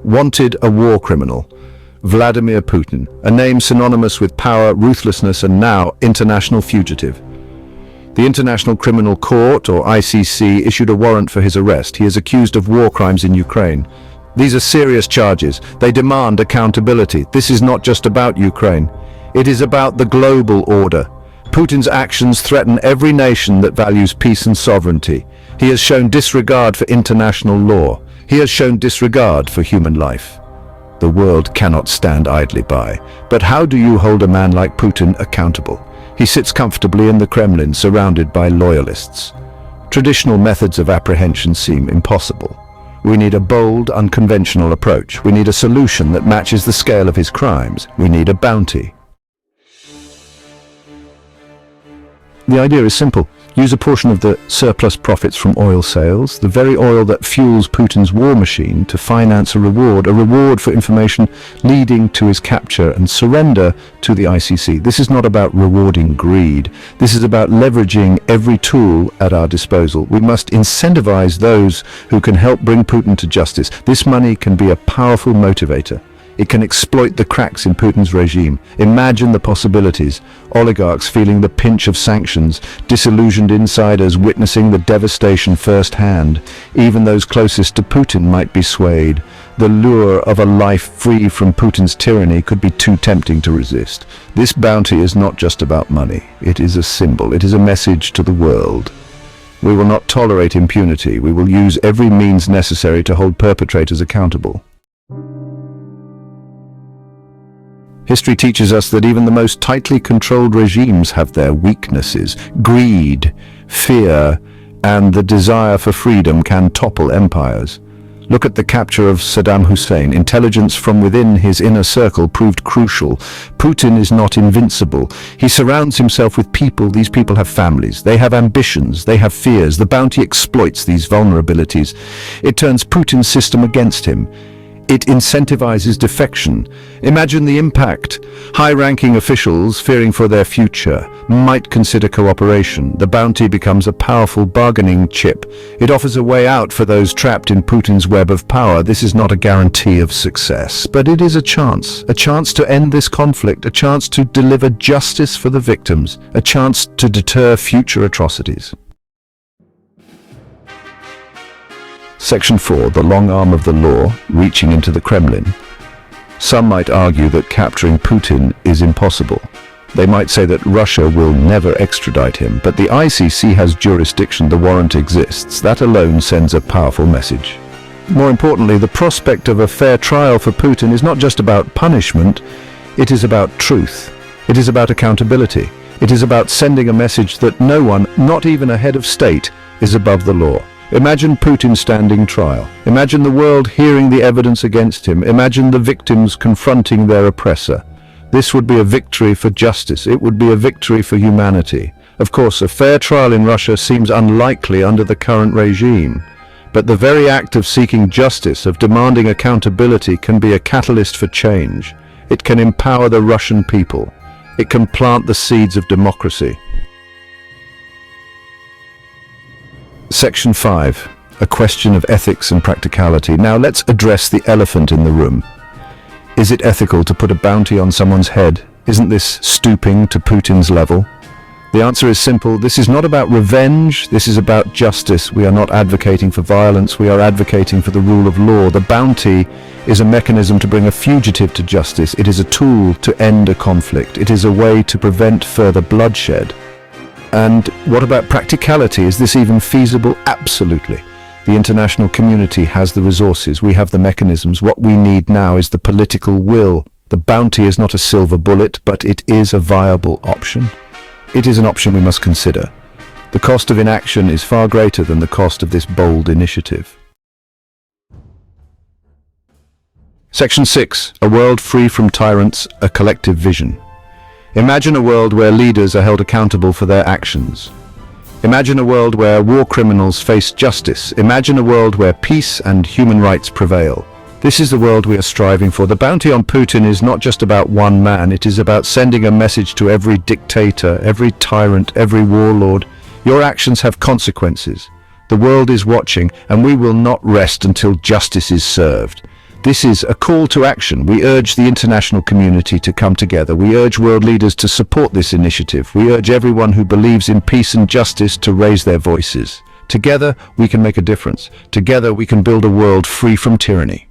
Wanted a war criminal. Wladimir Putin, a name synonymous with power, ruthlessness, and now international fugitive. The International Criminal Court, or ICC, issued a warrant for his arrest. He is accused of war crimes in Ukraine. These are serious charges. They demand accountability. This is not just about Ukraine. It is about the global order. Putin's actions threaten every nation that values peace and sovereignty. He has shown disregard for international law. He has shown disregard for human life. The world cannot stand idly by. But how do you hold a man like Putin accountable? He sits comfortably in the Kremlin, surrounded by loyalists. Traditional methods of apprehension seem impossible. We need a bold, unconventional approach. We need a solution that matches the scale of his crimes. We need a bounty. The idea is simple. Use a portion of the surplus profits from oil sales, the very oil that fuels Putin's war machine, to finance a reward for information leading to his capture and surrender to the ICC. This is not about rewarding greed. This is about leveraging every tool at our disposal. We must incentivize those who can help bring Putin to justice. This money can be a powerful motivator. It can exploit the cracks in Putin's regime. Imagine the possibilities. Oligarchs feeling the pinch of sanctions, disillusioned insiders witnessing the devastation firsthand. Even those closest to Putin might be swayed. The lure of a life free from Putin's tyranny could be too tempting to resist. This bounty is not just about money. It is a symbol. It is a message to the world. We will not tolerate impunity. We will use every means necessary to hold perpetrators accountable. History teaches us that even the most tightly controlled regimes have their weaknesses. Greed, fear, and the desire for freedom can topple empires. Look at the capture of Saddam Hussein. Intelligence from within his inner circle proved crucial. Putin is not invincible. He surrounds himself with people. These people have families. They have ambitions. They have fears. The bounty exploits these vulnerabilities. It turns Putin's system against him. It incentivizes defection. Imagine the impact. High-ranking officials, fearing for their future, might consider cooperation. The bounty becomes a powerful bargaining chip. It offers a way out for those trapped in Putin's web of power. This is not a guarantee of success, but it is a chance to end this conflict, a chance to deliver justice for the victims, a chance to deter future atrocities. Section 4, the long arm of the law, reaching into the Kremlin. Some might argue that capturing Putin is impossible. They might say that Russia will never extradite him, but the ICC has jurisdiction, the warrant exists. That alone sends a powerful message. More importantly, the prospect of a fair trial for Putin is not just about punishment, it is about truth. It is about accountability. It is about sending a message that no one, not even a head of state, is above the law. Imagine Putin standing trial. Imagine the world hearing the evidence against him. Imagine the victims confronting their oppressor. This would be a victory for justice. It would be a victory for humanity. Of course, a fair trial in Russia seems unlikely under the current regime. But the very act of seeking justice, of demanding accountability, can be a catalyst for change. It can empower the Russian people. It can plant the seeds of democracy. Section 5, a question of ethics and practicality. Now let's address the elephant in the room. Is it ethical to put a bounty on someone's head? Isn't this stooping to Putin's level? The answer is simple. This is not about revenge. This is about justice. We are not advocating for violence. We are advocating for the rule of law. The bounty is a mechanism to bring a fugitive to justice. It is a tool to end a conflict. It is a way to prevent further bloodshed. And what about practicality? Is this even feasible? Absolutely. The international community has the resources. We have the mechanisms. What we need now is the political will. The bounty is not a silver bullet, but it is a viable option. It is an option we must consider. The cost of inaction is far greater than the cost of this bold initiative. Section 6. A world free from tyrants, a collective vision. Imagine a world where leaders are held accountable for their actions. Imagine a world where war criminals face justice. Imagine a world where peace and human rights prevail. This is the world we are striving for. The bounty on Putin is not just about one man. It is about sending a message to every dictator, every tyrant, every warlord. Your actions have consequences. The world is watching, and we will not rest until justice is served. This is a call to action. We urge the international community to come together. We urge world leaders to support this initiative. We urge everyone who believes in peace and justice to raise their voices. Together, we can make a difference. Together, we can build a world free from tyranny.